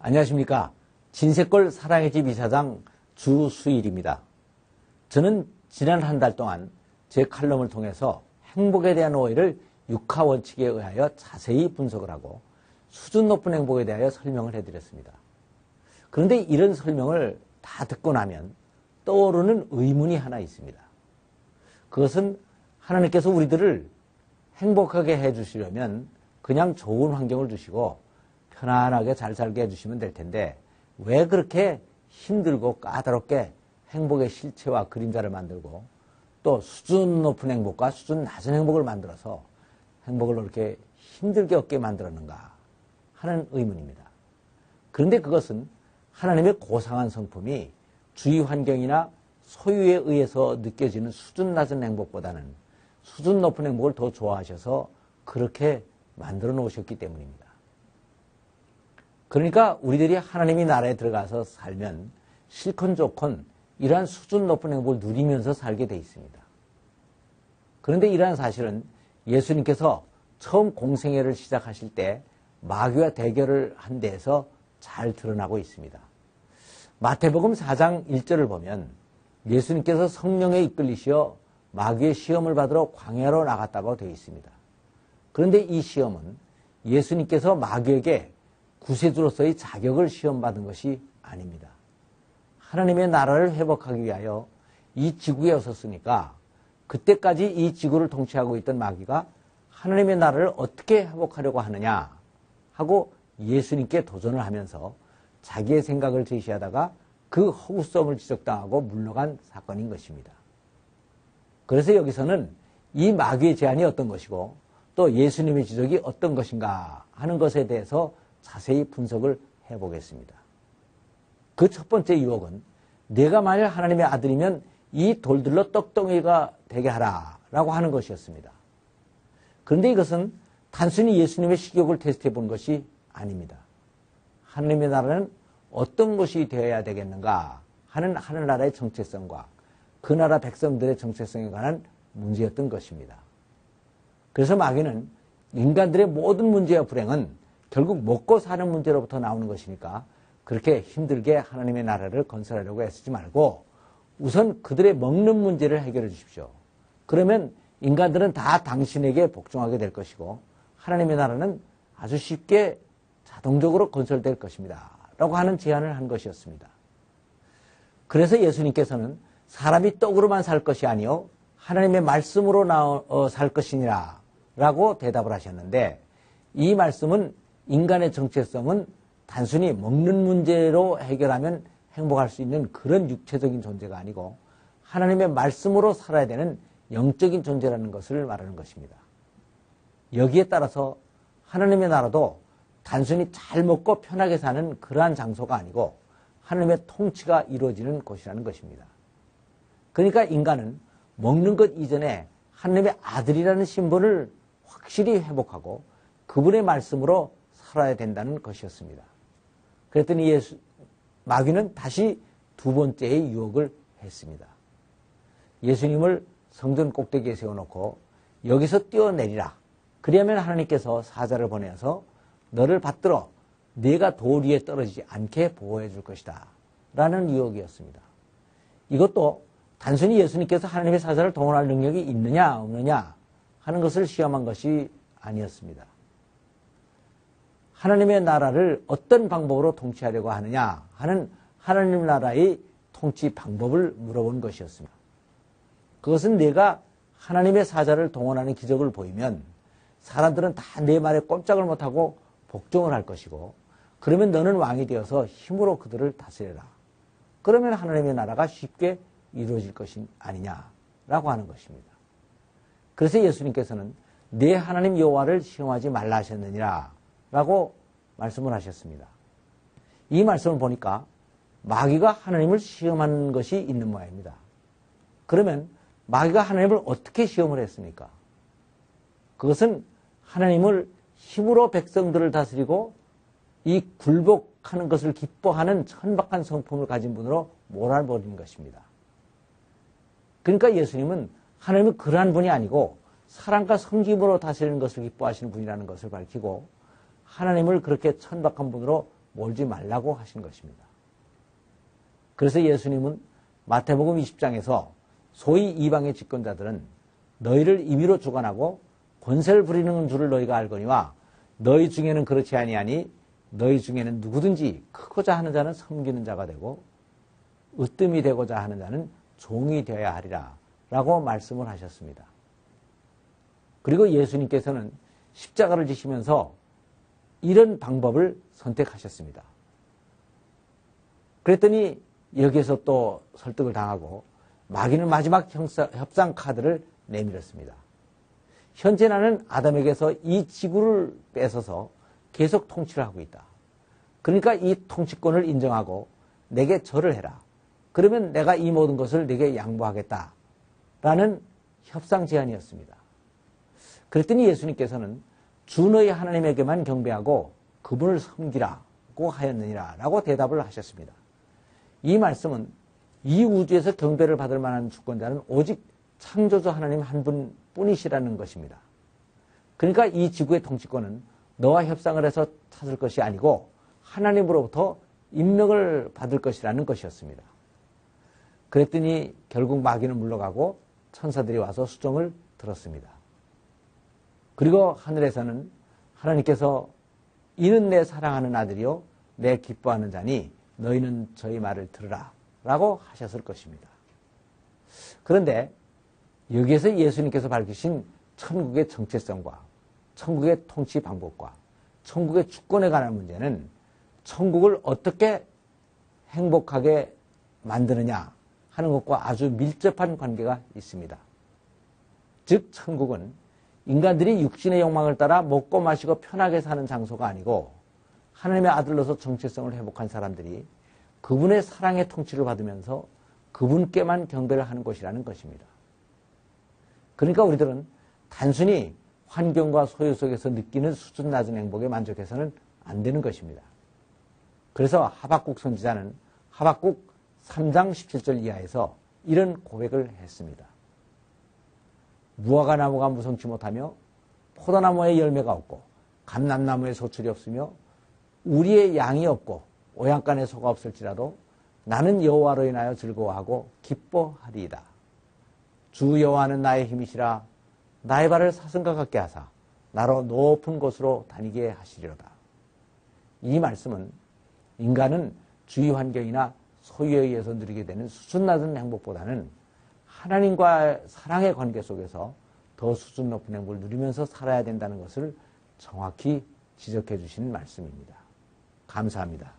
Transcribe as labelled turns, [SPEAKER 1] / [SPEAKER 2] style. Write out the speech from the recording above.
[SPEAKER 1] 안녕하십니까. 진세골 사랑의 집 이사장 주수일입니다. 저는 지난 한 달 동안 제 칼럼을 통해서 행복에 대한 오해를 육하 원칙에 의하여 자세히 분석을 하고 수준 높은 행복에 대하여 설명을 해드렸습니다. 그런데 이런 설명을 다 듣고 나면 떠오르는 의문이 하나 있습니다. 그것은 하나님께서 우리들을 행복하게 해주시려면 그냥 좋은 환경을 주시고 편안하게 잘 살게 해주시면 될 텐데 왜 그렇게 힘들고 까다롭게 행복의 실체와 그림자를 만들고 또 수준 높은 행복과 수준 낮은 행복을 만들어서 행복을 그렇게 힘들게 얻게 만들었는가 하는 의문입니다. 그런데 그것은 하나님의 고상한 성품이 주위 환경이나 소유에 의해서 느껴지는 수준 낮은 행복보다는 수준 높은 행복을 더 좋아하셔서 그렇게 만들어 놓으셨기 때문입니다. 그러니까 우리들이 하나님의 나라에 들어가서 살면 싫건 좋건 이러한 수준 높은 행복을 누리면서 살게 돼 있습니다. 그런데 이러한 사실은 예수님께서 처음 공생애를 시작하실 때 마귀와 대결을 한 데에서 잘 드러나고 있습니다. 마태복음 4장 1절을 보면 예수님께서 성령에 이끌리시어 마귀의 시험을 받으러 광야로 나갔다고 되어 있습니다. 그런데 이 시험은 예수님께서 마귀에게 구세주로서의 자격을 시험받은 것이 아닙니다. 하나님의 나라를 회복하기 위하여 이 지구에 오셨으니까 그때까지 이 지구를 통치하고 있던 마귀가 하나님의 나라를 어떻게 회복하려고 하느냐 하고 예수님께 도전을 하면서 자기의 생각을 제시하다가 그 허구성을 지적당하고 물러간 사건인 것입니다. 그래서 여기서는 이 마귀의 제안이 어떤 것이고 또 예수님의 지적이 어떤 것인가 하는 것에 대해서 자세히 분석을 해보겠습니다. 그 첫 번째 유혹은 내가 만일 하나님의 아들이면 이 돌들로 떡덩이가 되게 하라 라고 하는 것이었습니다. 그런데 이것은 단순히 예수님의 식욕을 테스트해 본 것이 아닙니다. 하나님의 나라는 어떤 것이 되어야 되겠는가 하는 하늘나라의 정체성과 그 나라 백성들의 정체성에 관한 문제였던 것입니다. 그래서 마귀는 인간들의 모든 문제와 불행은 결국 먹고 사는 문제로부터 나오는 것이니까 그렇게 힘들게 하나님의 나라를 건설하려고 애쓰지 말고 우선 그들의 먹는 문제를 해결해 주십시오. 그러면 인간들은 다 당신에게 복종하게 될 것이고 하나님의 나라는 아주 쉽게 자동적으로 건설될 것입니다. 라고 하는 제안을 한 것이었습니다. 그래서 예수님께서는 사람이 떡으로만 살 것이 아니요 하나님의 말씀으로 살 것이니라 라고 대답을 하셨는데 이 말씀은 인간의 정체성은 단순히 먹는 문제로 해결하면 행복할 수 있는 그런 육체적인 존재가 아니고 하나님의 말씀으로 살아야 되는 영적인 존재라는 것을 말하는 것입니다. 여기에 따라서 하나님의 나라도 단순히 잘 먹고 편하게 사는 그러한 장소가 아니고 하나님의 통치가 이루어지는 곳이라는 것입니다. 그러니까 인간은 먹는 것 이전에 하나님의 아들이라는 신분을 확실히 회복하고 그분의 말씀으로 살아야 된다는 것이었습니다. 그랬더니 마귀는 다시 두 번째의 유혹을 했습니다. 예수님을 성전 꼭대기에 세워놓고 여기서 뛰어내리라. 그리하면 하나님께서 사자를 보내서 너를 받들어 네가 돌 위에 떨어지지 않게 보호해 줄 것이다. 라는 유혹이었습니다. 이것도 단순히 예수님께서 하나님의 사자를 동원할 능력이 있느냐 없느냐 하는 것을 시험한 것이 아니었습니다. 하나님의 나라를 어떤 방법으로 통치하려고 하느냐 하는 하나님 나라의 통치 방법을 물어본 것이었습니다. 그것은 내가 하나님의 사자를 동원하는 기적을 보이면 사람들은 다 내 말에 꼼짝을 못하고 복종을 할 것이고 그러면 너는 왕이 되어서 힘으로 그들을 다스려라. 그러면 하나님의 나라가 쉽게 이루어질 것이 아니냐라고 하는 것입니다. 그래서 예수님께서는 내 하나님 여호와를 시험하지 말라 하셨느니라 라고 말씀을 하셨습니다. 이 말씀을 보니까 마귀가 하나님을 시험한 것이 있는 모양입니다. 그러면 마귀가 하나님을 어떻게 시험을 했습니까? 그것은 하나님을 힘으로 백성들을 다스리고 이 굴복하는 것을 기뻐하는 천박한 성품을 가진 분으로 몰아버린 것입니다. 그러니까 예수님은 하나님은 그러한 분이 아니고 사랑과 섬김으로 다스리는 것을 기뻐하시는 분이라는 것을 밝히고 하나님을 그렇게 천박한 분으로 몰지 말라고 하신 것입니다. 그래서 예수님은 마태복음 20장에서 소위 이방의 집권자들은 너희를 임의로 주관하고 권세를 부리는 줄을 너희가 알거니와 너희 중에는 그렇지 아니하니 너희 중에는 누구든지 크고자 하는 자는 섬기는 자가 되고 으뜸이 되고자 하는 자는 종이 되어야 하리라 라고 말씀을 하셨습니다. 그리고 예수님께서는 십자가를 지시면서 이런 방법을 선택하셨습니다. 그랬더니 여기에서 또 설득을 당하고 마귀는 마지막 협상 카드를 내밀었습니다. 현재 나는 아담에게서 이 지구를 뺏어서 계속 통치를 하고 있다. 그러니까 이 통치권을 인정하고 내게 절을 해라. 그러면 내가 이 모든 것을 내게 양보하겠다. 라는 협상 제안이었습니다. 그랬더니 예수님께서는 주 너희 하나님에게만 경배하고 그분을 섬기라고 하였느니라 라고 대답을 하셨습니다. 이 말씀은 이 우주에서 경배를 받을 만한 주권자는 오직 창조주 하나님 한 분뿐이시라는 것입니다. 그러니까 이 지구의 통치권은 너와 협상을 해서 찾을 것이 아니고 하나님으로부터 임명을 받을 것이라는 것이었습니다. 그랬더니 결국 마귀는 물러가고 천사들이 와서 수정을 들었습니다. 그리고 하늘에서는 하나님께서 이는 내 사랑하는 아들이요 내 기뻐하는 자니 너희는 저희 말을 들으라 라고 하셨을 것입니다. 그런데 여기에서 예수님께서 밝히신 천국의 정체성과 천국의 통치 방법과 천국의 주권에 관한 문제는 천국을 어떻게 행복하게 만드느냐 하는 것과 아주 밀접한 관계가 있습니다. 즉 천국은 인간들이 육신의 욕망을 따라 먹고 마시고 편하게 사는 장소가 아니고 하나님의 아들로서 정체성을 회복한 사람들이 그분의 사랑의 통치를 받으면서 그분께만 경배를 하는 곳이라는 것입니다. 그러니까 우리들은 단순히 환경과 소유 속에서 느끼는 수준 낮은 행복에 만족해서는 안 되는 것입니다. 그래서 하박국 선지자는 하박국 3장 17절 이하에서 이런 고백을 했습니다. 무화과 나무가 무성치 못하며 포도나무에 열매가 없고 감람나무에 소출이 없으며 우리의 양이 없고 오양간에 소가 없을지라도 나는 여호와로 인하여 즐거워하고 기뻐하리이다. 주 여호와는 나의 힘이시라 나의 발을 사슴과 같게 하사 나로 높은 곳으로 다니게 하시리로다. 이 말씀은 인간은 주위 환경이나 소유에 의해서 누리게 되는 수준 낮은 행복보다는 하나님과의 사랑의 관계 속에서 더 수준 높은 행복을 누리면서 살아야 된다는 것을 정확히 지적해 주시는 말씀입니다. 감사합니다.